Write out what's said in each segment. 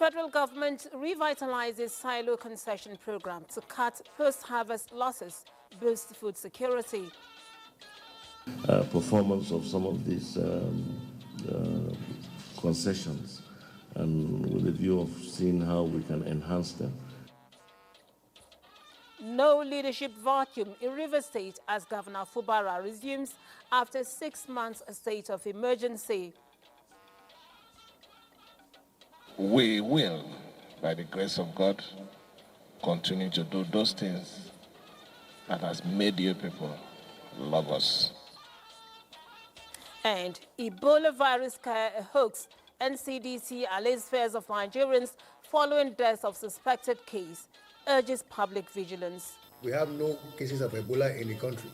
federal government revitalizes silo concession program to cut post-harvest losses, boost food security. Performance of some of these concessions, and with the view of seeing how we can enhance them. No leadership vacuum in River State as Governor Fubara resumes after 6 months state of emergency. We will, by the grace of God, continue to do those things that has made you people love us. And Ebola virus scare a hoax. NCDC allays fears of Nigerians following deaths of suspected case, urges public vigilance. We have no cases of Ebola in the country.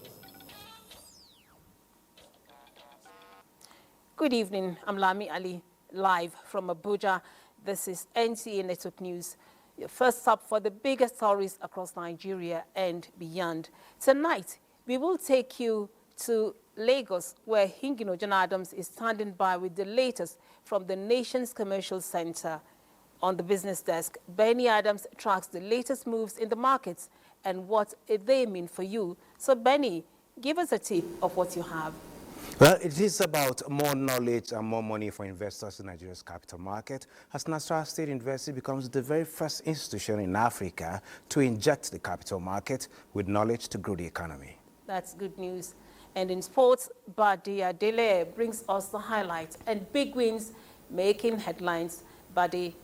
Good evening, I'm Lami Ali, live from Abuja. This is NTA Network News. Your first stop for the biggest stories across Nigeria and beyond. Tonight, we will take you to Lagos, where Hingino John Adams is standing by with the latest from the nation's commercial center. On the business desk, Benny Adams tracks the latest moves in the markets and what they mean for you. So, Benny, give us a tip of what you have. Well, it is about more knowledge and more money for investors in Nigeria's capital market, as Nasarawa State University becomes the very first institution in Africa to inject the capital market with knowledge to grow the economy. That's good news. And in sports, Badi Adele brings us the highlights and big wins making headlines. Badi.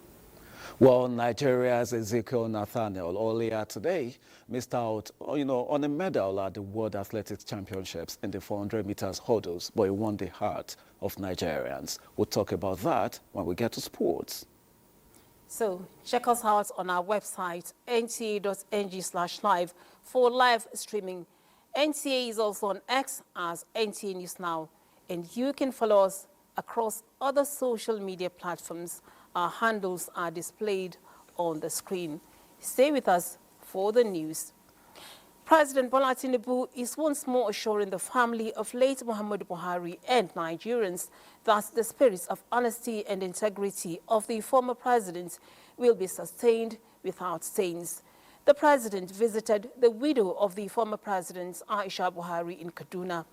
Well, Nigeria's Ezekiel Nathaniel earlier today missed out, on a medal at the World Athletics Championships in the 400 meters hurdles, but he won the heart of Nigerians. We'll talk about that when we get to sports. So check us out on our website, nta.ng/live for live streaming. NTA is also on X as NTA News Now, and you can follow us across other social media platforms. Our handles are displayed on the screen. Stay with us for the news. President Bola Tinubu is once more assuring the family of late Muhammadu Buhari and Nigerians that the spirits of honesty and integrity of the former president will be sustained without stains. The president visited the widow of the former president, Aisha Buhari, in Kaduna.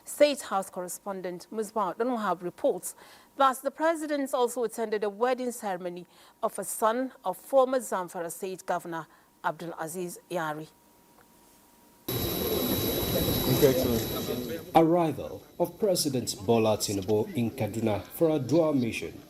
State House correspondent Musbah Donwahab reports that the president also attended a wedding ceremony of a son of former Zamfara State Governor Abdul Aziz Yari. Arrival of President Bola Tinubu in Kaduna for a dual mission.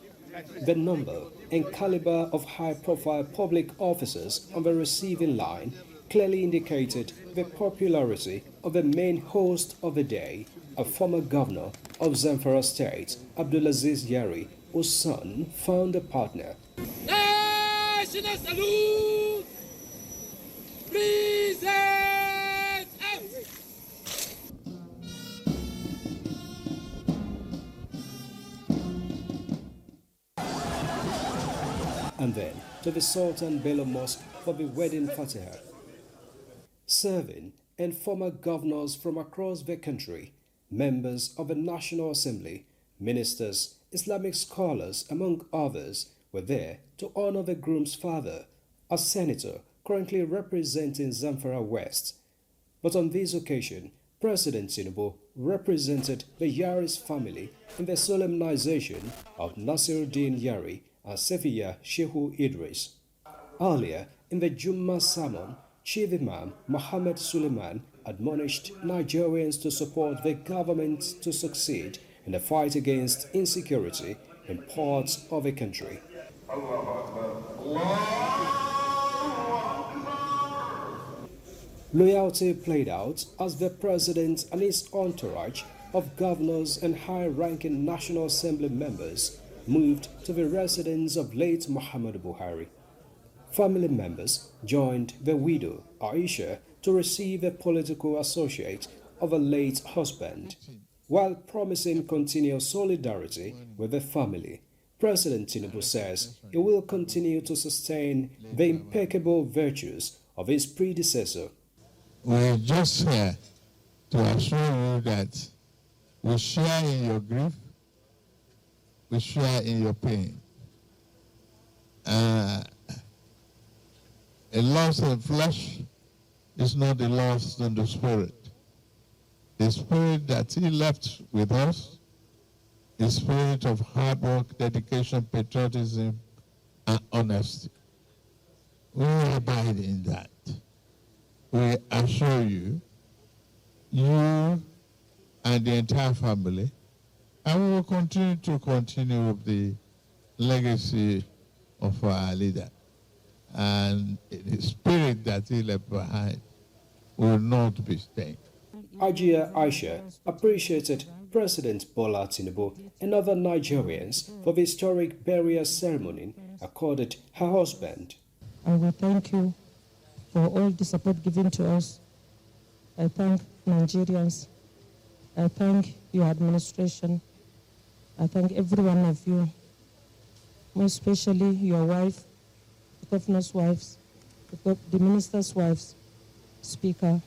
The number and caliber of high-profile public officers on the receiving line clearly indicated the popularity of the main host of the day, a former governor of Zamfara State, Abdulaziz Yari, whose son found a partner. National salute! Present! And then to the Sultan Bello Mosque for the wedding Fatiha. Serving and former governors from across the country, members of the National Assembly, ministers, Islamic scholars, among others, were there to honor the groom's father, a senator currently representing Zamfara West. But on this occasion, President Tinubu represented the Yari's family in the solemnization of Nasiruddin Yari and Sefiya Shehu Idris. Earlier, in the Jummah sermon, Chief Imam Mohammed Suleiman admonished Nigerians to support the government to succeed in the fight against insecurity in parts of the country. Loyalty played out as the president and his entourage of governors and high-ranking National Assembly members moved to the residence of late Muhammadu Buhari. Family members joined the widow, Aisha, to receive a political associate of a late husband. While promising continued solidarity with the family, President Tinubu says he will continue to sustain the impeccable virtues of his predecessor. We're just here to assure you that we share in your grief, we share in your pain. A loss in flesh is not a loss in the spirit. The spirit that he left with us, the spirit of hard work, dedication, patriotism, and honesty. We abide in that. We assure you, you and the entire family, and we will continue with the legacy of our leader. And the spirit that he left behind will not be stained. Ajia Aisha appreciated President Bola Tinubu and other Nigerians for the historic burial ceremony accorded her husband. I will thank you for all the support given to us. I thank Nigerians. I thank your administration. I thank every one of you, most especially your wife, the governor's wives, the minister's wives, Speaker.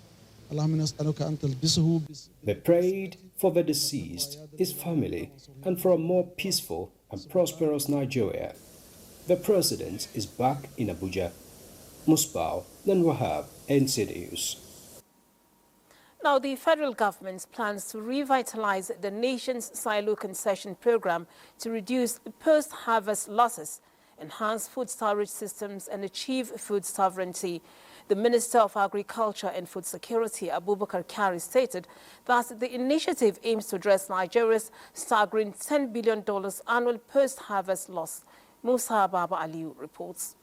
They prayed for the deceased, his family, and for a more peaceful and prosperous Nigeria. The president is back in Abuja. Musbao, then Wahab, NTA News. Now, the federal government plans to revitalize the nation's silo concession program to reduce post-harvest losses, enhance food storage systems, and achieve food sovereignty. The Minister of Agriculture and Food Security, Abubakar Kari, stated that the initiative aims to address Nigeria's staggering $10 billion annual post-harvest loss. Musa Baba Aliu reports.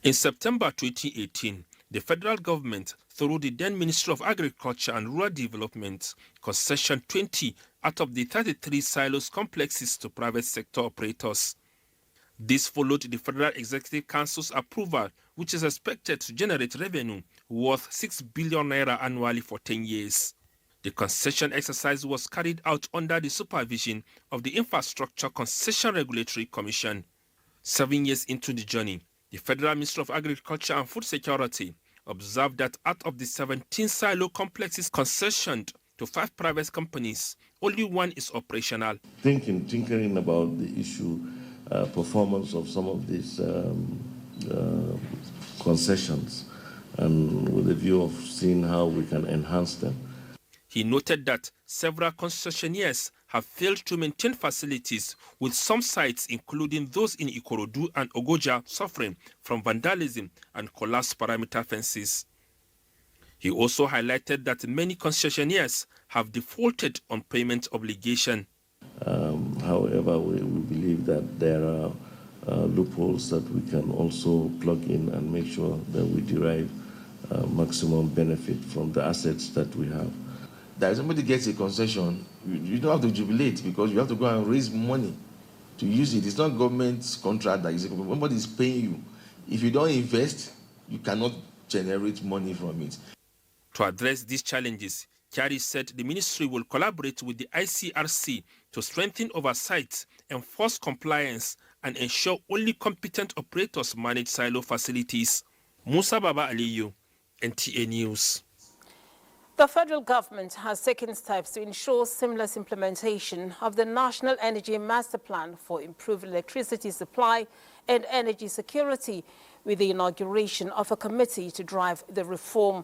In September 2018, the federal government, through the then Ministry of Agriculture and Rural Development, concessioned 20 out of the 33 silos complexes to private sector operators. This followed the Federal Executive Council's approval, which is expected to generate revenue worth 6 billion naira annually for 10 years. The concession exercise was carried out under the supervision of the Infrastructure Concession Regulatory Commission. 7 years into the journey, the Federal Ministry of Agriculture and Food Security observed that out of the 17 silo complexes concessioned to 5 private companies, only 1 is operational. Tinkering about the issue, performance of some of these concessions, and with a view of seeing how we can enhance them. He noted that several concessionaires have failed to maintain facilities, with some sites, including those in Ikorodu and Ogoja, suffering from vandalism and collapsed perimeter fences. He also highlighted that many concessionaires have defaulted on payment obligation. However, we believe that there are loopholes that we can also plug in and make sure that we derive maximum benefit from the assets that we have. That if somebody gets a concession, you don't have to jubilate because you have to go and raise money to use it. It's not government contract that is, somebody is paying you. If you don't invest, you cannot generate money from it. To address these challenges, Kyari said the ministry will collaborate with the ICRC to strengthen oversight, enforce compliance, and ensure only competent operators manage silo facilities. Musa Baba Aliyu, NTA News. The federal government has taken steps to ensure seamless implementation of the National Energy Master Plan for improved electricity supply and energy security with the inauguration of a committee to drive the reform.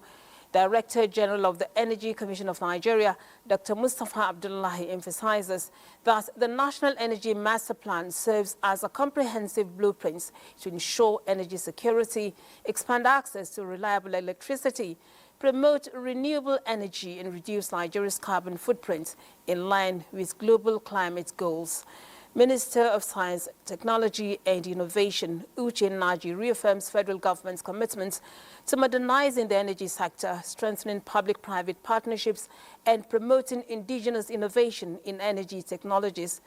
Director General of the Energy Commission of Nigeria, Dr. Mustafa Abdullahi, emphasizes that the National Energy Master Plan serves as a comprehensive blueprint to ensure energy security, expand access to reliable electricity, promote renewable energy, and reduce Nigeria's carbon footprint in line with global climate goals. Minister of Science, Technology and Innovation, Uche Naji, reaffirms federal government's commitment to modernizing the energy sector, strengthening public-private partnerships, and promoting indigenous innovation in energy technologies.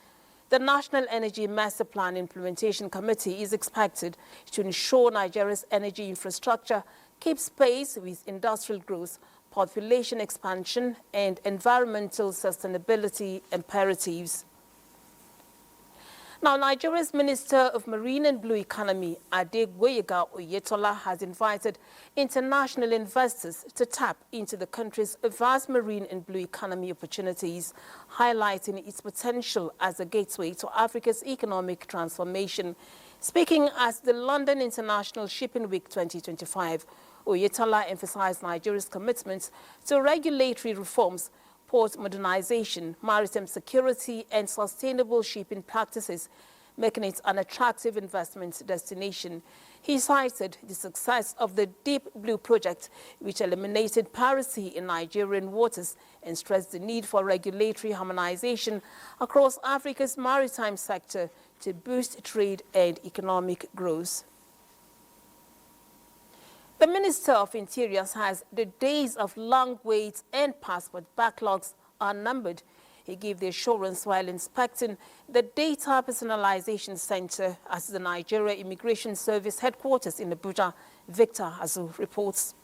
The National Energy Master Plan Implementation Committee is expected to ensure Nigeria's energy infrastructure keeps pace with industrial growth, population expansion, and environmental sustainability imperatives. Now, Nigeria's Minister of Marine and Blue Economy, Adegboyega Oyetola, has invited international investors to tap into the country's vast marine and blue economy opportunities, highlighting its potential as a gateway to Africa's economic transformation. Speaking at the London International Shipping Week 2025, Oyetola emphasized Nigeria's commitment to regulatory reforms, port modernization, maritime security, and sustainable shipping practices, making it an attractive investment destination. He cited the success of the Deep Blue project, which eliminated piracy in Nigerian waters, and stressed the need for regulatory harmonization across Africa's maritime sector to boost trade and economic growth. The Minister of Interior says the days of long waits and passport backlogs are numbered. He gave the assurance while inspecting the Data Personalization Center at the Nigeria Immigration Service headquarters in Abuja. Victor Azu reports.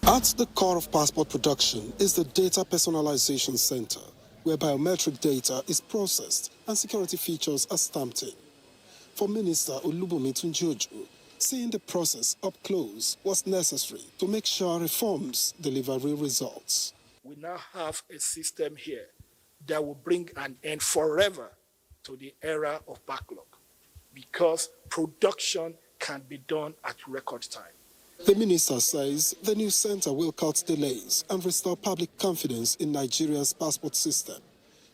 At the core of passport production is the Data Personalization Center, where biometric data is processed and security features are stamped in. For Minister Olubunmi Tunjioju, seeing the process up close was necessary to make sure reforms deliver real results. We now have a system here that will bring an end forever to the era of backlog, because production can be done at record time. The minister says the new center will cut delays and restore public confidence in Nigeria's passport system.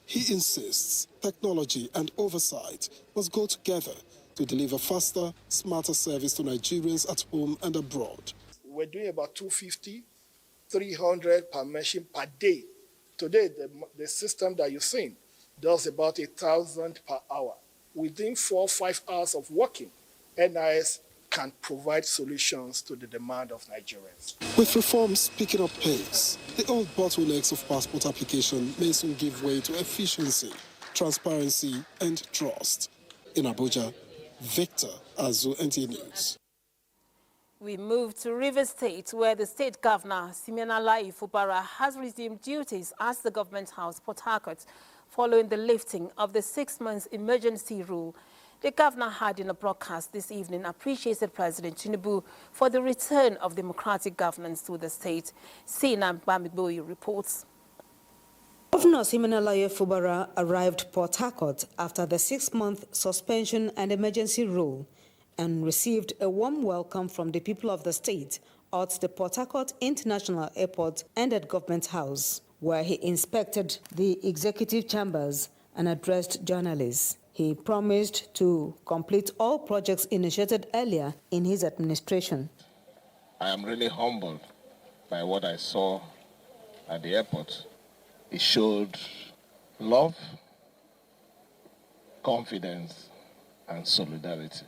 He insists technology and oversight must go together to deliver faster, smarter service to Nigerians at home and abroad. We're doing about 250, 300 per machine per day. Today, the system that you've seen does about 1,000 per hour. Within 4 or 5 hours of working, NIS can provide solutions to the demand of Nigerians. With reforms picking up pace, the old bottlenecks of passport application may soon give way to efficiency, transparency, and trust. In Abuja, Victor Azu, NTA News. We move to Rivers State, where the state governor, Simeonala Ifubara, has resumed duties at the government house, Port Harcourt, following the lifting of the 6-month emergency rule. The governor had, in a broadcast this evening, appreciated President Tinubu for the return of democratic governance to the state. Sina Bamigboyi reports. Governor Simeonala Ifubara arrived Port Harcourt after the 6-month suspension and emergency rule, and received a warm welcome from the people of the state at the Port Harcourt International Airport and at Government House, where he inspected the executive chambers and addressed journalists. He promised to complete all projects initiated earlier in his administration. I am really humbled by what I saw at the airport. It showed love, confidence, and solidarity.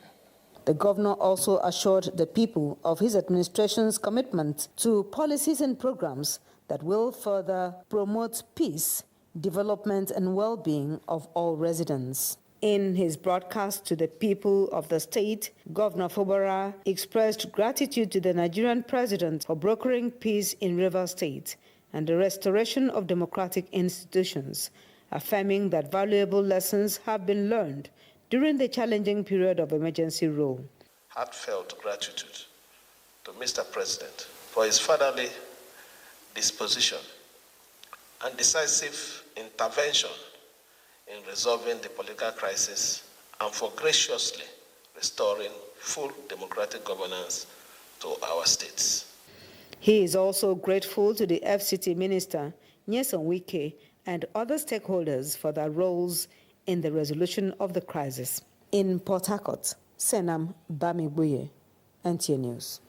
The governor also assured the people of his administration's commitment to policies and programs that will further promote peace, development, and well-being of all residents. In his broadcast to the people of the state, Governor Ifubara expressed gratitude to the Nigerian president for brokering peace in Rivers State and the restoration of democratic institutions, affirming that valuable lessons have been learned during the challenging period of emergency rule. Heartfelt gratitude to Mr. President for his fatherly disposition and decisive intervention in resolving the political crisis and for graciously restoring full democratic governance to our states. He is also grateful to the FCT Minister, Nyesom Wike, and other stakeholders for their roles in the resolution of the crisis. In Port Harcourt, Senam Bamigboye, NTA News.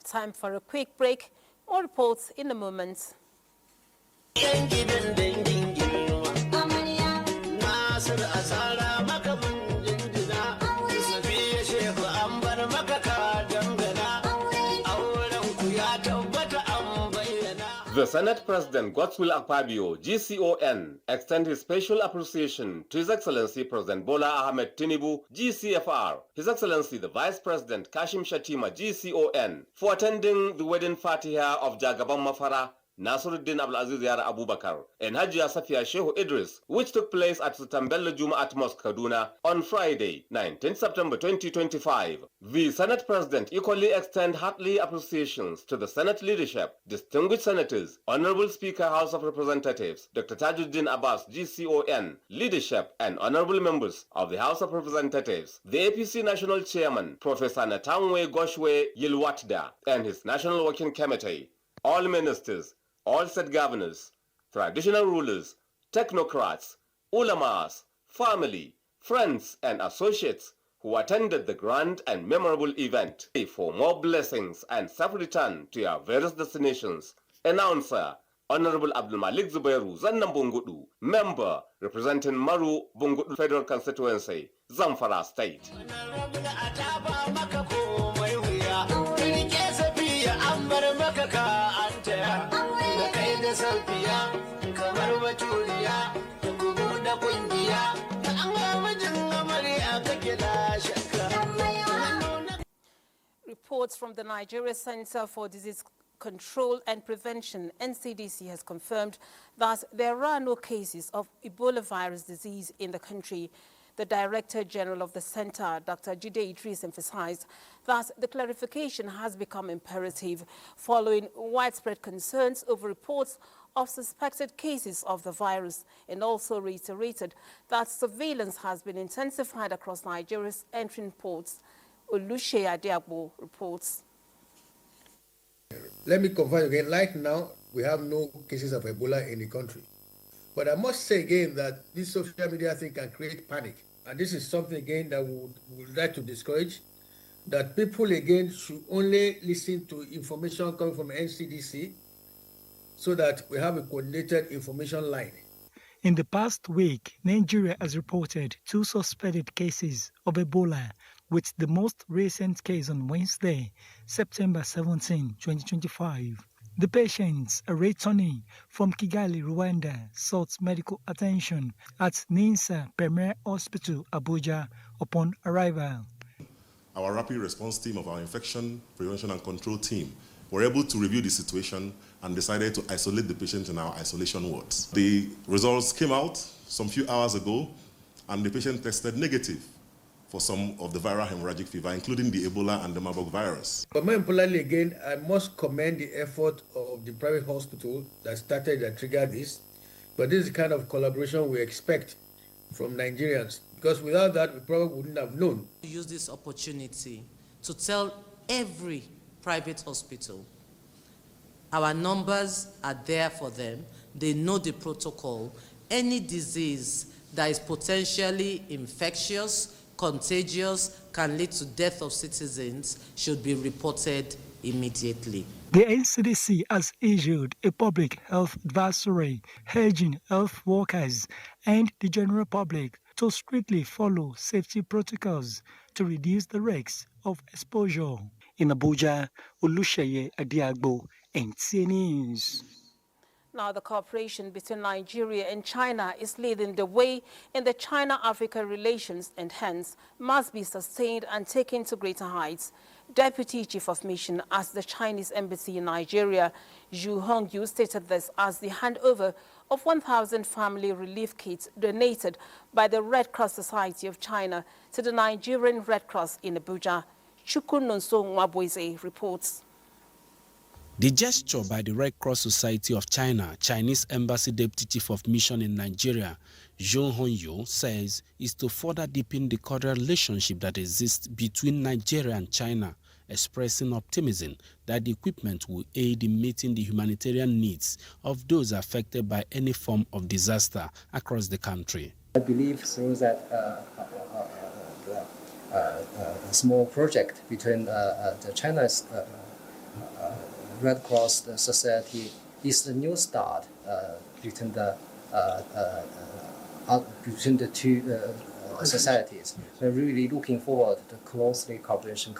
Time for a quick break. More reports in a moment. The Senate President Godswill Akpabio, GCON, extends his special appreciation to His Excellency President Bola Ahmed Tinubu, GCFR, His Excellency the Vice President Kashim Shatima, GCON, for attending the wedding fatiha of Jagaban Mafara, Nasiruddin Abdulaziz Yara Abubakar, and Hajiya Safia Shehu Idris, which took place at Sultan Bello Jumaat Mosque, Kaduna, on Friday, 19 September 2025. The Senate President equally extend hearty appreciations to the Senate leadership, distinguished senators, Honorable Speaker House of Representatives, Dr. Tajuddin Abbas, GCON, leadership, and honorable members of the House of Representatives, the APC National Chairman, Professor Natangwe Goshwe Yilwatda, and his National Working Committee, all ministers, all state governors, traditional rulers, technocrats, ulamas, family, friends, and associates who attended the grand and memorable event. For more blessings and safe return to your various destinations. Announcer, Honorable Abdul Malik Zubairu Zannam Bungudu, member representing Maru Bungudu Federal Constituency, Zamfara State. Reports from the Nigeria Center for Disease Control and Prevention, NCDC, has confirmed that there are no cases of Ebola virus disease in the country. The Director General of the Center, Dr. Jide Idris, emphasized that the clarification has become imperative following widespread concerns over reports of suspected cases of the virus, and also reiterated that surveillance has been intensified across Nigeria's entering ports. Olushe Adiagbo reports. Let me confirm again, right now, we have no cases of Ebola in the country. But I must say again that this social media thing can create panic. And this is something again that we would like to discourage, that people again should only listen to information coming from NCDC so that we have a coordinated information line. In the past week, Nigeria has reported 2 suspected cases of Ebola, with the most recent case on Wednesday, September 17, 2025. The patients are returning from Kigali, Rwanda, sought medical attention at Ninsa Premier Hospital, Abuja, upon arrival. Our rapid response team of our infection prevention and control team were able to review the situation and decided to isolate the patients in our isolation wards. The results came out some few hours ago, and the patient tested negative for some of the viral hemorrhagic fever, including the Ebola and the Marburg virus. But more importantly, again, I must commend the effort of the private hospital that started and triggered this. But this is the kind of collaboration we expect from Nigerians, because without that, we probably wouldn't have known. Use this opportunity to tell every private hospital our numbers are there for them. They know the protocol. Any disease that is potentially infectious, contagious, can lead to death of citizens should be reported immediately. The NCDC has issued a public health advisory urging health workers and the general public to strictly follow safety protocols to reduce the risks of exposure. In Abuja, Oluseye Adiagbo, NTA News. Now, the cooperation between Nigeria and China is leading the way in the China-Africa relations, and hence must be sustained and taken to greater heights. Deputy Chief of Mission at the Chinese Embassy in Nigeria, Zhu Hongyu, stated this as the handover of 1,000 family relief kits donated by the Red Cross Society of China to the Nigerian Red Cross in Abuja. Chukunonso Mwabweze reports. The gesture by the Red Cross Society of China, Chinese Embassy Deputy Chief of Mission in Nigeria, Zhou Hongyu, says is to further deepen the cordial relationship that exists between Nigeria and China, expressing optimism that the equipment will aid in meeting the humanitarian needs of those affected by any form of disaster across the country. I believe through that small project between the China's Red Cross Society is the new start between the two societies. We're really looking forward to closely collaboration,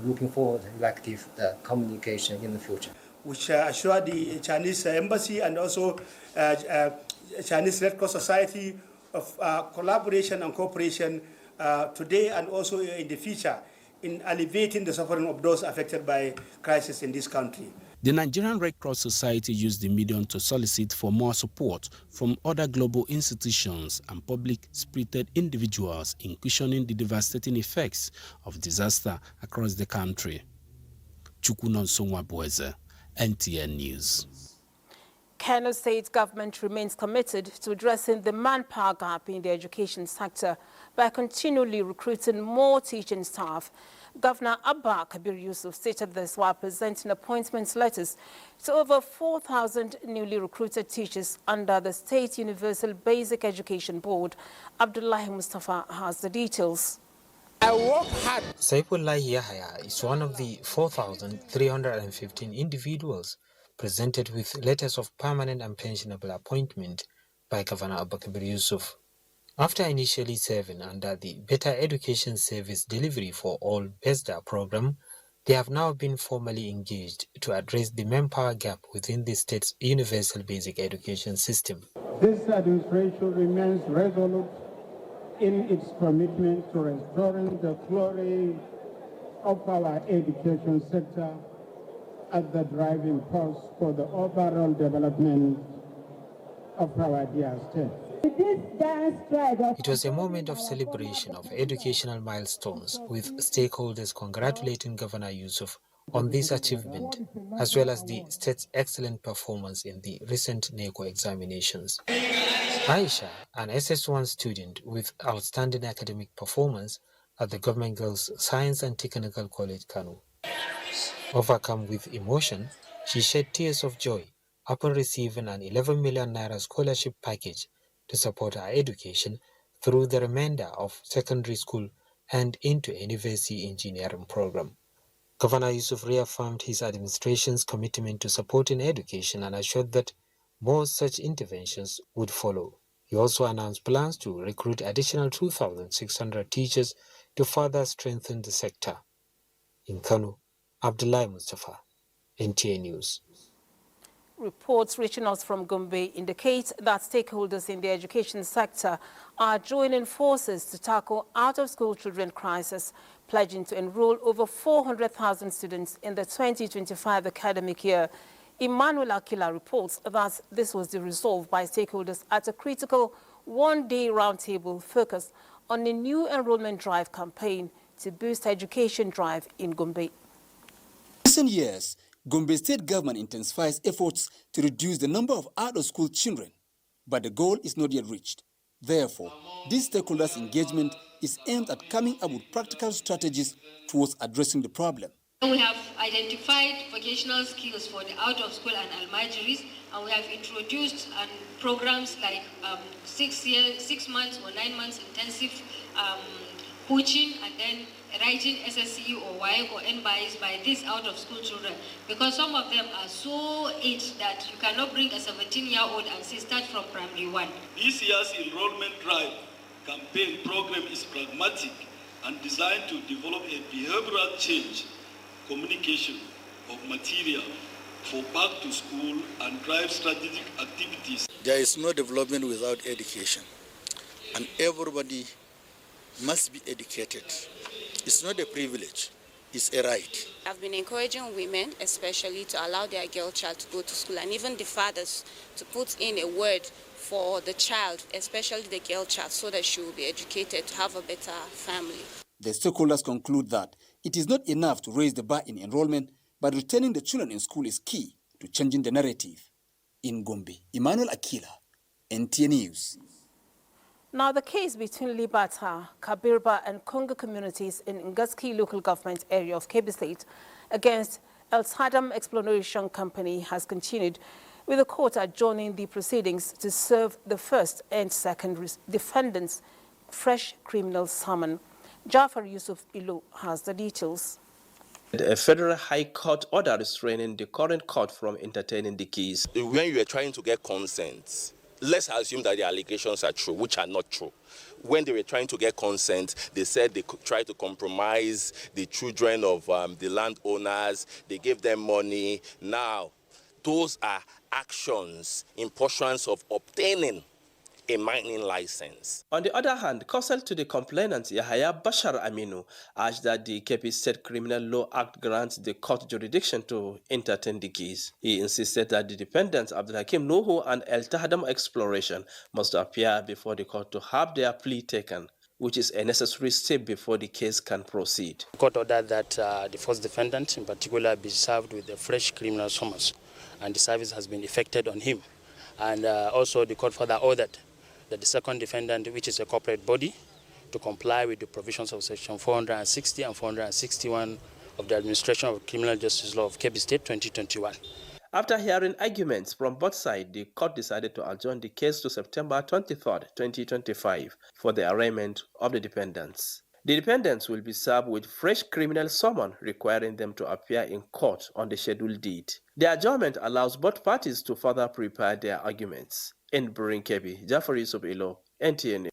looking forward to effective communication in the future. Which assure the Chinese Embassy and also Chinese Red Cross Society of collaboration and cooperation today and also in the future in alleviating the suffering of those affected by crisis in this country. The Nigerian Red Cross Society used the medium to solicit for more support from other global institutions and public-spirited individuals in cushioning the devastating effects of disaster across the country. Chukwunonsonwa Boeze, NTA News. Kano State government remains committed to addressing the manpower gap in the education sector by continually recruiting more teaching staff. Governor Abba Kabir Yusuf stated this while presenting appointment letters to over 4,000 newly recruited teachers under the State Universal Basic Education Board. Abdullahi Mustafa has the details. I work hard. Saifullah Yahya is one of the 4,315 individuals presented with letters of permanent and pensionable appointment by Governor Abba Kabir Yusuf. After initially serving under the Better Education Service Delivery for All BESDA program, they have now been formally engaged to address the manpower gap within the state's universal basic education system. This administration remains resolute in its commitment to restoring the glory of our education sector as the driving force for the overall development of our dear state. It was a moment of celebration of educational milestones, with stakeholders congratulating Governor Yusuf on this achievement, as well as the state's excellent performance in the recent NECO examinations. Aisha, an SS1 student with outstanding academic performance at the Government Girls Science and Technical College, Kano. Overcome with emotion, she shed tears of joy upon receiving an 11 million naira scholarship package to support her education through the remainder of secondary school and into a university engineering program. Governor Yusuf reaffirmed his administration's commitment to supporting education and assured that more such interventions would follow. He also announced plans to recruit additional 2,600 teachers to further strengthen the sector. In Kano, Abdullahi Mustafa, NTA News. Reports reaching us from Gombe indicate that stakeholders in the education sector are joining forces to tackle out-of-school children crisis, pledging to enroll over 400,000 students in the 2025 academic year. Emmanuel Akila reports that this was the resolve by stakeholders at a critical one-day roundtable focused on a new enrollment drive campaign to boost education drive in Gombe. In recent years, Gombe State government intensifies efforts to reduce the number of out-of-school children, but the goal is not yet reached. Therefore, this stakeholders' engagement is aimed at coming up with practical strategies towards addressing the problem. We have identified vocational skills for the out-of-school and almajiris, and we have introduced programs like 6 months or 9 months intensive coaching, and then writing SSCE or WAEC or NBIS by these out-of-school children, because some of them are so aged that you cannot bring a 17-year-old and say start from primary 1. This year's enrollment drive campaign program is pragmatic and designed to develop a behavioral change communication of material for back to school and drive strategic activities. There is no development without education, and everybody must be educated. It's not a privilege, it's a right. I've been encouraging women especially to allow their girl child to go to school, and even the fathers to put in a word for the child, especially the girl child, so that she will be educated to have a better family. The stakeholders conclude that it is not enough to raise the bar in enrollment, but returning the children in school is key to changing the narrative. In Gombe, Emmanuel Akila, NTA News. Now, the case between Libata, Kabirba and Konga communities in Ngaski local government area of Kebbi State against El Sadam Exploration Company has continued, with the court adjourning the proceedings to serve the first and second defendants fresh criminal summon. Jafar Yusuf Ilo has the details. A federal high court order restraining the current court from entertaining the case. When you are trying to get consent, let's assume that the allegations are true, which are not true. When they were trying to get consent, they said they could try to compromise the children of the landowners. They gave them money. Now, those are actions in pursuance of obtaining a mining license. On the other hand, counsel to the complainant Yahaya Bashar Aminu urged that the Kebbi State Criminal Law Act grants the court jurisdiction to entertain the case. He insisted that the defendants Abdulhakim Nuhu and El Tahadam Exploration must appear before the court to have their plea taken, which is a necessary step before the case can proceed. The court ordered that the first defendant in particular be served with a fresh criminal summons, and the service has been effected on him. And also the court further ordered that the second defendant, which is a corporate body, to comply with the provisions of section 460 and 461 of the Administration of Criminal Justice Law of Kebbi State 2021. After hearing arguments from both sides, the court decided to adjourn the case to September 23, 2025 for the arraignment of the defendants. The defendants will be served with fresh criminal summons requiring them to appear in court on the scheduled date. The adjournment allows both parties to further prepare their arguments. In Burin Kebbi, Jafari Subilo, NTA.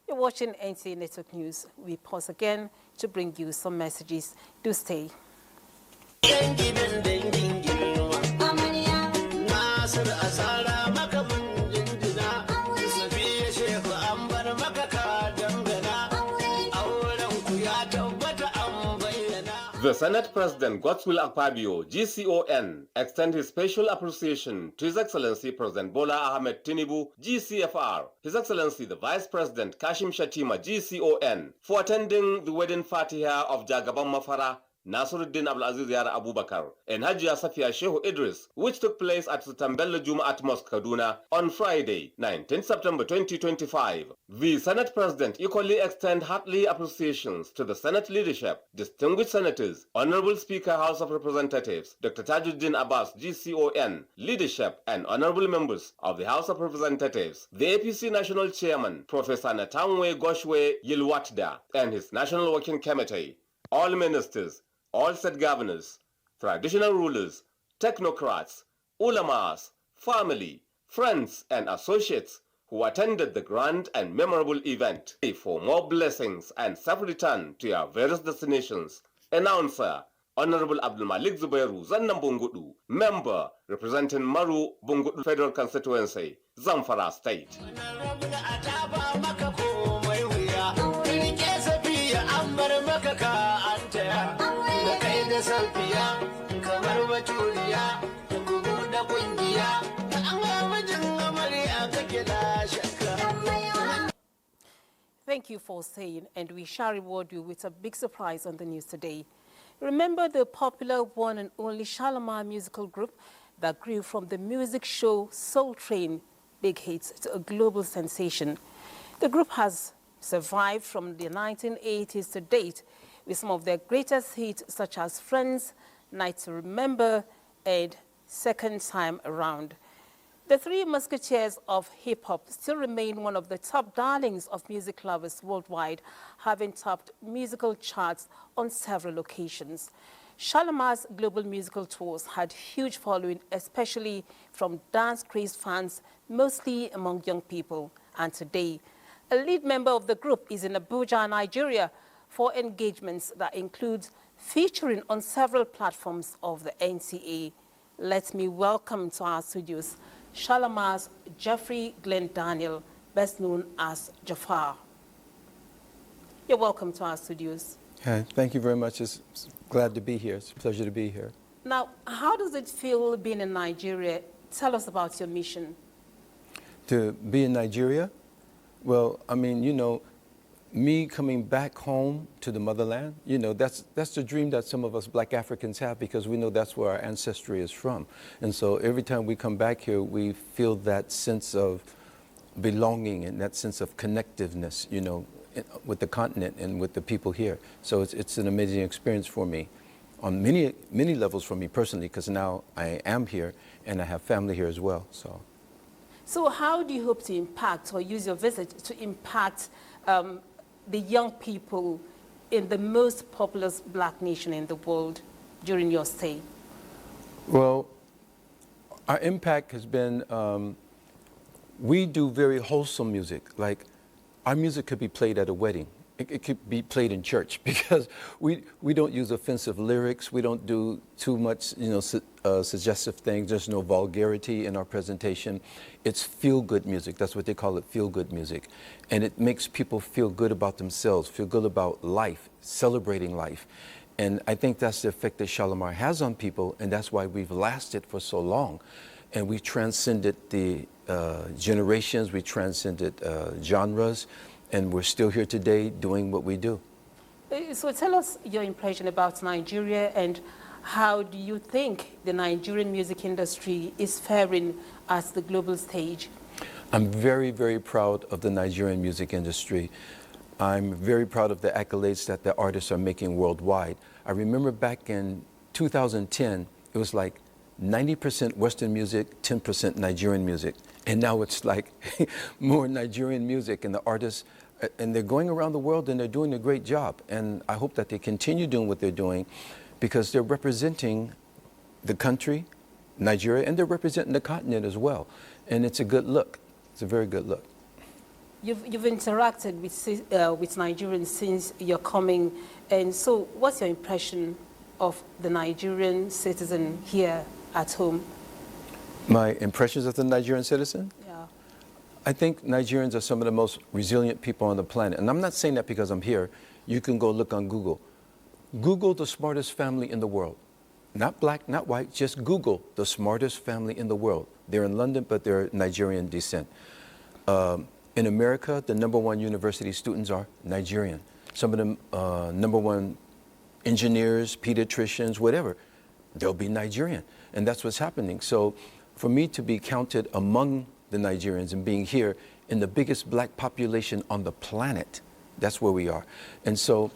You're watching NTA Network News. We pause again to bring you some messages. Do stay. The Senate President Godswill Akpabio, GCON, extend his special appreciation to His Excellency President Bola Ahmed Tinubu, GCFR, His Excellency the Vice President Kashim Shatima, GCON, for attending the wedding fatiha of Jagaban Mafara, Nasiruddin Abdulaziz Yara Abubakar, and Hajia Safia Shehu Idris, which took place at Sultan Bello Jumaat Mosque, Kaduna, on Friday, 19 September 2025. The Senate President equally extend hearty appreciations to the Senate leadership, distinguished senators, Honorable Speaker House of Representatives, Dr. Tajuddin Abbas, GCON, leadership, and honorable members of the House of Representatives, the APC National Chairman, Professor Natangwe Goshwe Yilwatda, and his National Working Committee, all ministers, all state governors, traditional rulers, technocrats, ulamas, family, friends, and associates who attended the grand and memorable event. For more blessings and safe return to your various destinations. Announcer, Honorable Abdul Malik Zubairu Zannam Bungudu, member representing Maru Bungudu Federal Constituency, Zamfara State. Thank you for staying, and we shall reward you with a big surprise on the news today. Remember the popular one and only Shalimar musical group that grew from the music show Soul Train, Big Hits, to a global sensation. The group has survived from the 1980s to date with some of their greatest hits such as Friends, Night to Remember, and Second Time Around. The Three Musketeers of hip-hop still remain one of the top darlings of music lovers worldwide, having topped musical charts on several occasions. Shalimar's global musical tours had huge following, especially from dance-crazed fans, mostly among young people. And today, a lead member of the group is in Abuja, Nigeria, for engagements that include featuring on several platforms of the NTA. Let me welcome to our studios Shalimar's Jeffrey Glenn Daniel, best known as Jafar. You're welcome to our studios. Hi, thank you very much. It's glad to be here. It's a pleasure to be here. Now, how does it feel being in Nigeria? Tell us about your mission. To be in Nigeria? Well, I mean, you know, me coming back home to the motherland, you know, that's the dream that some of us Black Africans have, because we know that's where our ancestry is from. And so every time we come back here, we feel that sense of belonging and that sense of connectiveness, you know, with the continent and with the people here. So it's an amazing experience for me on many levels for me personally, because now I am here and I have family here as well. So how do you hope to impact or use your visit to impact the young people in the most populous Black nation in the world during your stay? Well, our impact has been, we do very wholesome music. Like, our music could be played at a wedding. It could be played in church, because we don't use offensive lyrics. We don't do too much, you know, suggestive things. There's no vulgarity in our presentation. It's feel-good music. That's what they call it, feel-good music. And it makes people feel good about themselves, feel good about life, celebrating life. And I think that's the effect that Shalimar has on people, and that's why we've lasted for so long. And we transcended the generations, we transcended genres, and we're still here today doing what we do. So tell us your impression about Nigeria, and how do you think the Nigerian music industry is faring at the global stage? I'm very, very proud of the Nigerian music industry. I'm very proud of the accolades that the artists are making worldwide. I remember back in 2010, it was like 90% Western music, 10% Nigerian music. And now it's like more Nigerian music, and the artists, and they're going around the world and they're doing a great job. And I hope that they continue doing what they're doing, because they're representing the country, Nigeria, and they're representing the continent as well. And it's a good look. It's a very good look. You've interacted with Nigerians since your coming, and so what's your impression of the Nigerian citizen here at home? My impressions of the Nigerian citizen? Yeah. I think Nigerians are some of the most resilient people on the planet. And I'm not saying that because I'm here. You can go look on Google. Google the smartest family in the world. Not black, not white, just Google the smartest family in the world. They're in London, but they're Nigerian descent. In America, the #1 university students are Nigerian. Some of them #1 engineers, pediatricians, whatever, they'll be Nigerian. And that's what's happening. So for me to be counted among the Nigerians and being here in the biggest black population on the planet, that's where we are. And so,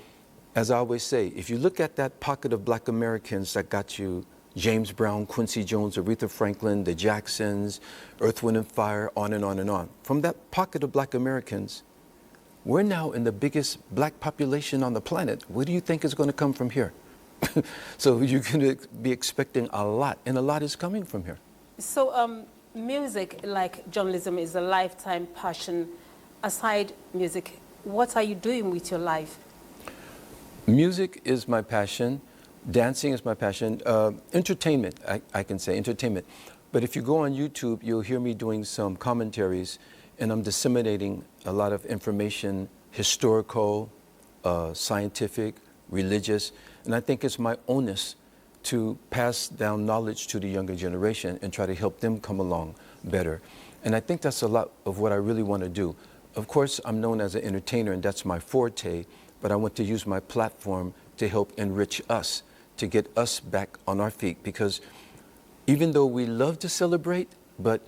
as I always say, if you look at that pocket of black Americans that got you James Brown, Quincy Jones, Aretha Franklin, the Jacksons, Earth, Wind and Fire, on and on and on. From that pocket of black Americans, we're now in the biggest black population on the planet. What do you think is going to come from here? So you're going to be expecting a lot, and a lot is coming from here. So music, like journalism, is a lifetime passion. Aside music, what are you doing with your life? Music is my passion. Dancing is my passion. Entertainment, I can say, entertainment. But if you go on YouTube, you'll hear me doing some commentaries, and I'm disseminating a lot of information, historical, scientific, religious, and I think it's my onus to pass down knowledge to the younger generation and try to help them come along better. And I think that's a lot of what I really want to do. Of course, I'm known as an entertainer, and that's my forte, but I want to use my platform to help enrich us, to get us back on our feet, because even though we love to celebrate, but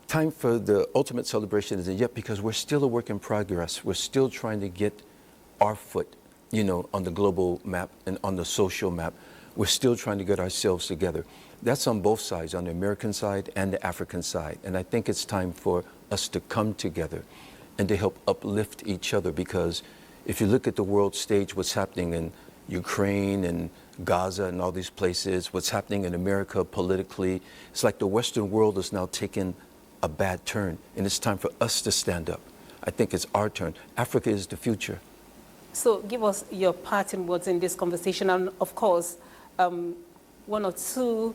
time for the ultimate celebration isn't yet, because we're still a work in progress. We're still trying to get our foot, you know, on the global map and on the social map. We're still trying to get ourselves together. That's on both sides, on the American side and the African side. And I think it's time for us to come together and to help uplift each other, because if you look at the world stage, what's happening in Ukraine and Gaza and all these places, what's happening in America politically, it's like the Western world is now taking a bad turn, and it's time for us to stand up. I think it's our turn. Africa is the future. So give us your parting words in this conversation, and of course, one or two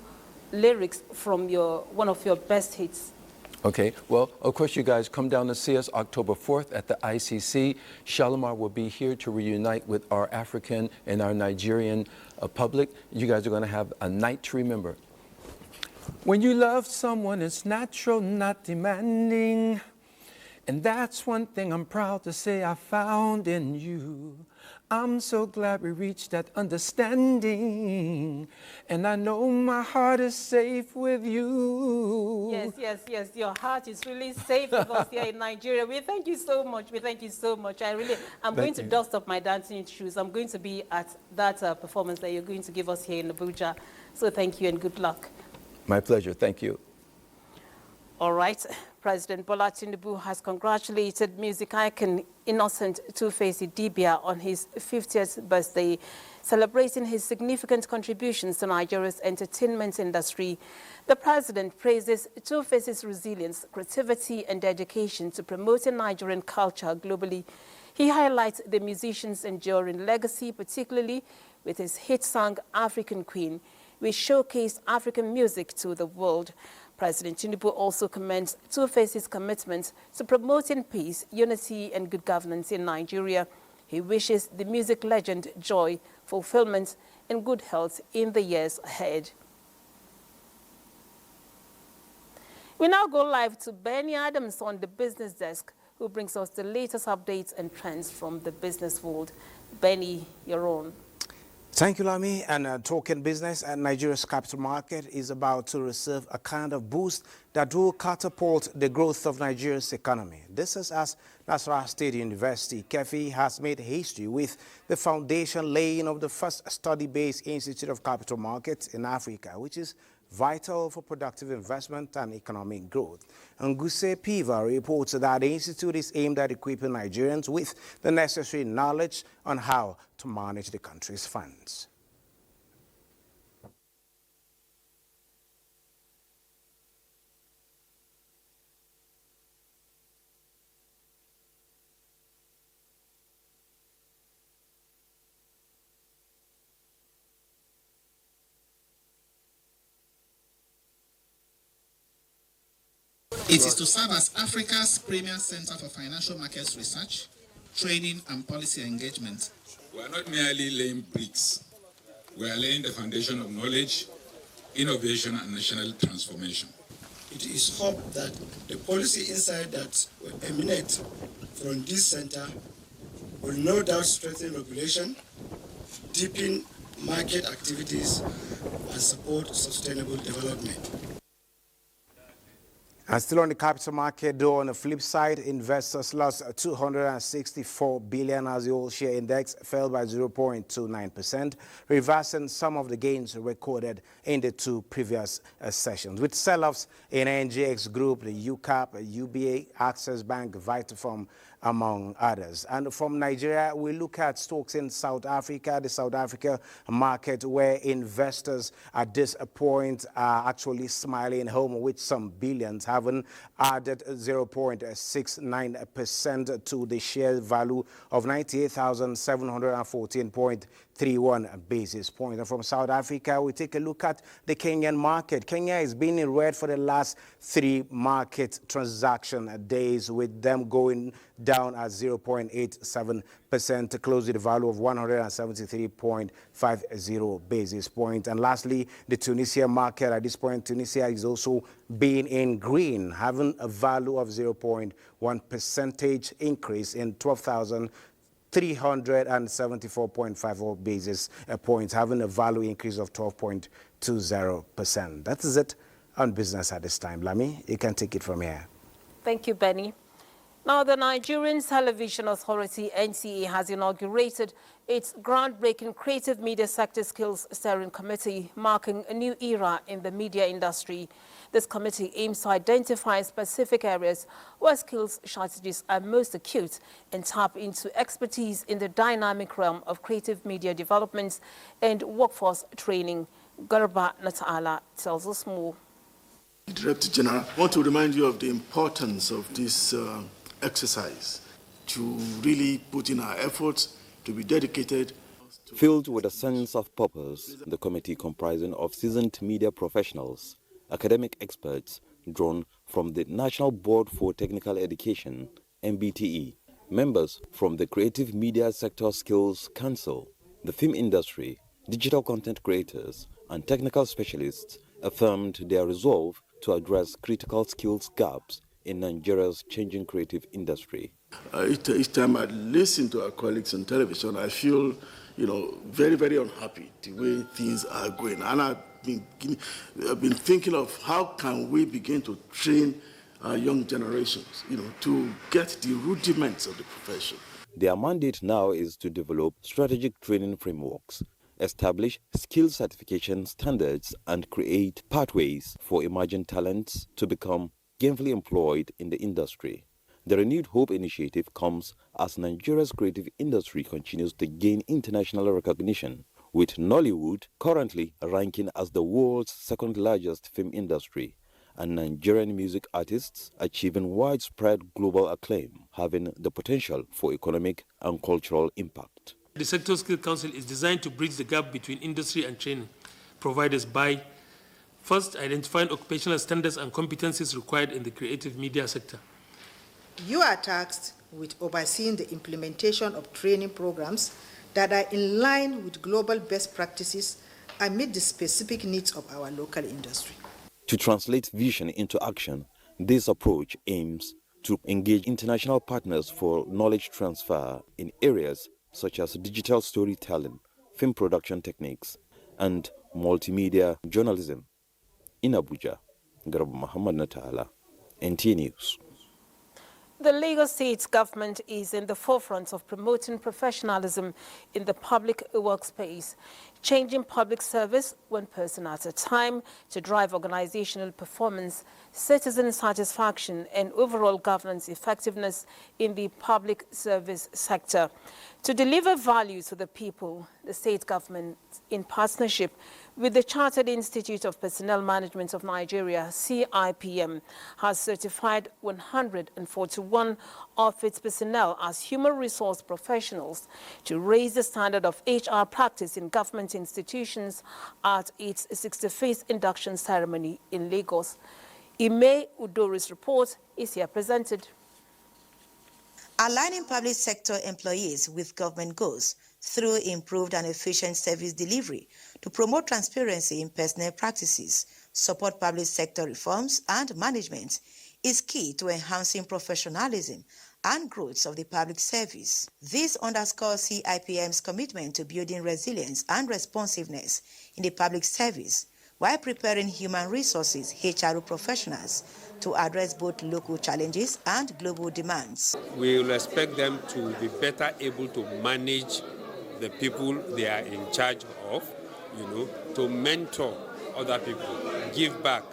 lyrics from one of your best hits. Okay, well, of course, you guys come down to see us October 4th at the ICC. Shalimar will be here to reunite with our African and our Nigerian public. You guys are going to have a night to remember. When you love someone, it's natural, not demanding. And that's one thing I'm proud to say I found in you. I'm so glad we reached that understanding. And I know my heart is safe with you. Yes, yes, yes. Your heart is really safe with us here in Nigeria. We thank you so much. We thank you so much. I'm going to dust off my dancing shoes. I'm going to be at that performance that you're going to give us here in Abuja. So thank you and good luck. My pleasure. Thank you. All right. President Bola Tinubu has congratulated music icon Innocent Two-Face Idibia on his 50th birthday, celebrating his significant contributions to Nigeria's entertainment industry. The president praises Two-Face's resilience, creativity, and dedication to promoting Nigerian culture globally. He highlights the musician's enduring legacy, particularly with his hit song African Queen. which showcased African music to the world. President Tinubu also commends Two-Face's commitment to promoting peace, unity and good governance in Nigeria. He wishes the music legend joy, fulfillment and good health in the years ahead. We now go live to Benny Adams on the business desk, who brings us the latest updates and trends from the business world. Benny, you're on. Thank you, Lami. And talking business, Nigeria's capital market is about to receive a kind of boost that will catapult the growth of Nigeria's economy. This is as Nasarawa State University, KEFI, has made history with the foundation laying of the first study-based institute of capital markets in Africa, which is vital for productive investment and economic growth. Nguse Piva reports that the institute is aimed at equipping Nigerians with the necessary knowledge on how to manage the country's funds. It is to serve as Africa's premier center for financial markets research, training and policy engagement. We are not merely laying bricks. We are laying the foundation of knowledge, innovation and national transformation. It is hoped that the policy insight that will emanate from this center will no doubt strengthen regulation, deepen market activities and support sustainable development. And still on the capital market, though, on the flip side, investors lost 264 billion as the all-share index fell by 0.29%, reversing some of the gains recorded in the two previous sessions. With sell-offs in NGX Group, the UCAP, UBA, Access Bank, Vitafoam, among others. And from Nigeria, we look at stocks in South Africa, the South Africa market, where investors at this point are actually smiling home with some billions, having added 0.69% to the share value of 98,714.31 basis points. And from South Africa, we take a look at the Kenyan market. Kenya has been in red for the last 3 market transaction days, with them going down at 0.87% to close with a value of 173.50 basis points. And lastly, the Tunisia market. At this point, Tunisia is also being in green, having a value of 0.1% increase in 12,374.54 basis points, having a value increase of 12.20%. That is it on business at this time. Lami, you can take it from here. Thank you, Benny. Now, the Nigerian Television Authority, NTA, has inaugurated its groundbreaking Creative Media Sector Skills Steering Committee, marking a new era in the media industry. This committee aims to identify specific areas where skills shortages are most acute and tap into expertise in the dynamic realm of creative media development and workforce training. Garba Natala tells us more. Director General, I want to remind you of the importance of this exercise, to really put in our efforts, to be dedicated. Filled with a sense of purpose, the committee, comprising of seasoned media professionals, academic experts drawn from the National Board for Technical Education, MBTE, members from the Creative Media Sector Skills Council, the film industry, digital content creators, and technical specialists affirmed their resolve to address critical skills gaps in Nigeria's changing creative industry. Each time I listen to our colleagues on television, I feel, very, very unhappy the way things are going. And I've been thinking of how can we begin to train our young generations, to get the rudiments of the profession. Their mandate now is to develop strategic training frameworks, establish skill certification standards, and create pathways for emerging talents to become gainfully employed in the industry. The Renewed Hope initiative comes as Nigeria's creative industry continues to gain international recognition, with Nollywood currently ranking as the world's second largest film industry, and Nigerian music artists achieving widespread global acclaim, having the potential for economic and cultural impact. The Sector Skill Council is designed to bridge the gap between industry and training providers by first identifying occupational standards and competencies required in the creative media sector. You are tasked with overseeing the implementation of training programs that are in line with global best practices and meet the specific needs of our local industry. To translate vision into action, this approach aims to engage international partners for knowledge transfer in areas such as digital storytelling, film production techniques, and multimedia journalism. In Abuja, Garba Muhammad Natala, NTA News. The Lagos State government is in the forefront of promoting professionalism in the public workspace, changing public service one person at a time to drive organizational performance, citizen satisfaction, and overall governance effectiveness in the public service sector. To deliver value to the people, the state government, in partnership with the Chartered Institute of Personnel Management of Nigeria, CIPM, has certified 141 of its personnel as human resource professionals to raise the standard of HR practice in government institutions at its 65th induction ceremony in Lagos. Ime Udori's report is here presented. Aligning public sector employees with government goals through improved and efficient service delivery to promote transparency in personnel practices, support public sector reforms and management is key to enhancing professionalism and growth of the public service. This underscores CIPM's commitment to building resilience and responsiveness in the public service while preparing human resources HRO professionals to address both local challenges and global demands. We will expect them to be better able to manage the people they are in charge of, to mentor other people, give back,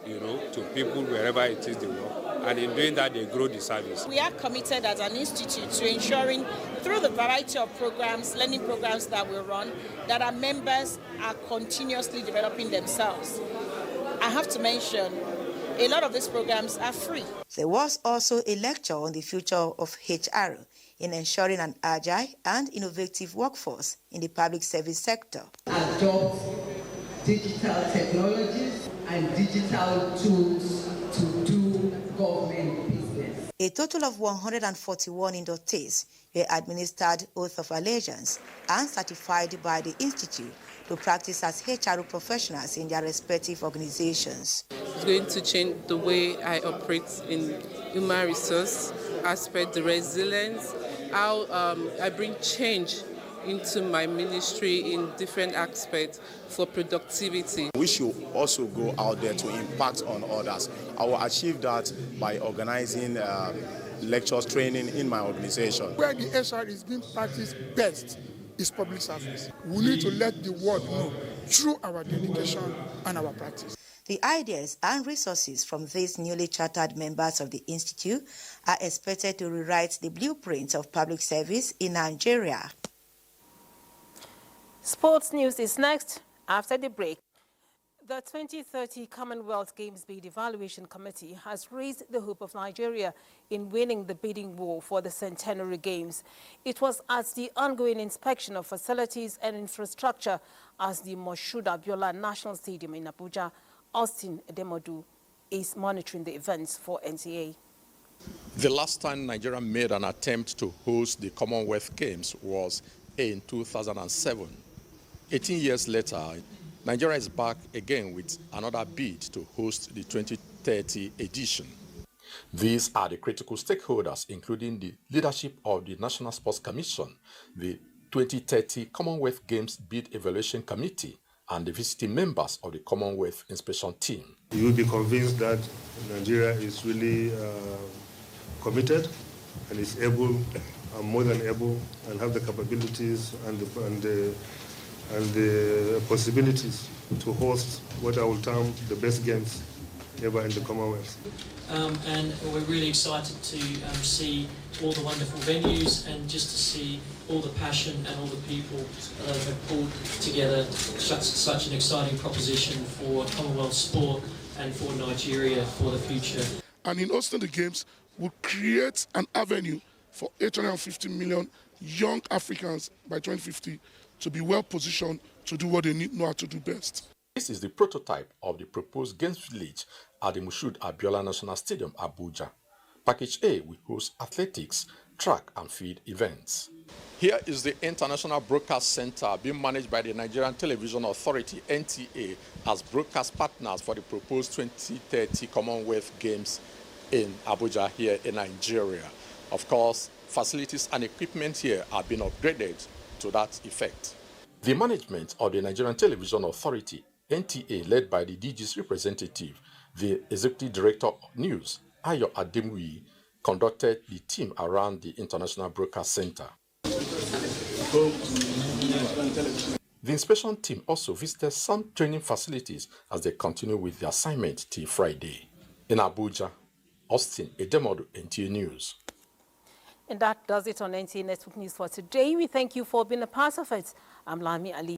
to people wherever it is they work. And in doing that, they grow the service. We are committed as an institute to ensuring, through the variety of programs, learning programs that we run, that our members are continuously developing themselves. I have to mention, a lot of these programs are free. There was also a lecture on the future of HR in ensuring an agile and innovative workforce in the public service sector. Adopt digital technologies and digital tools to do government business. A total of 141 inductees were administered oath of allegiance and certified by the Institute to practice as HRO professionals in their respective organizations. It's going to change the way I operate in human resource aspect, the resilience, how I bring change into my ministry in different aspects for productivity. We should also go out there to impact on others. I will achieve that by organizing lectures, training in my organization. Where the HR is being practiced best is public service. We need to let the world know through our dedication and our practice. The ideas and resources from these newly chartered members of the Institute are expected to rewrite the blueprint of public service in Nigeria. Sports news is next after the break. The 2030 Commonwealth Games Bid Evaluation Committee has raised the hope of Nigeria in winning the bidding war for the Centenary Games. It was at the ongoing inspection of facilities and infrastructure as the Moshood Abiola National Stadium in Abuja. Austin Edemodu is monitoring the events for NTA. The last time Nigeria made an attempt to host the Commonwealth Games was in 2007. 18 years later, Nigeria is back again with another bid to host the 2030 edition. These are the critical stakeholders, including the leadership of the National Sports Commission, the 2030 Commonwealth Games Bid Evaluation Committee, and the visiting members of the Commonwealth Inspection Team. You will be convinced that Nigeria is really committed and is able, more than able, and have the capabilities and the possibilities to host what I will term the best games ever in the Commonwealth. And we're really excited to see all the wonderful venues and just to see all the passion and all the people that have pulled together such an exciting proposition for Commonwealth sport and for Nigeria for the future. And in hosting the games, will create an avenue for 850 million young Africans by 2050 to be well positioned to do what they know how to do best. This is the prototype of the proposed Games Village at the Moshood Abiola National Stadium, Abuja. Package A will host athletics, track and field events. Here is the International Broadcast Center being managed by the Nigerian Television Authority, NTA, as broadcast partners for the proposed 2030 Commonwealth Games in Abuja here in Nigeria. Of course, facilities and equipment here have been upgraded to that effect. The management of the Nigerian Television Authority, NTA, led by the DG's representative, the Executive Director of News, Ayo Ademui, conducted the team around the International Broadcast Center. The inspection team also visited some training facilities as they continue with the assignment till Friday. In Abuja, Austin Edemodu, NTA News. And that does it on NTA Network News for today. We thank you for being a part of it. I'm Lami Ali.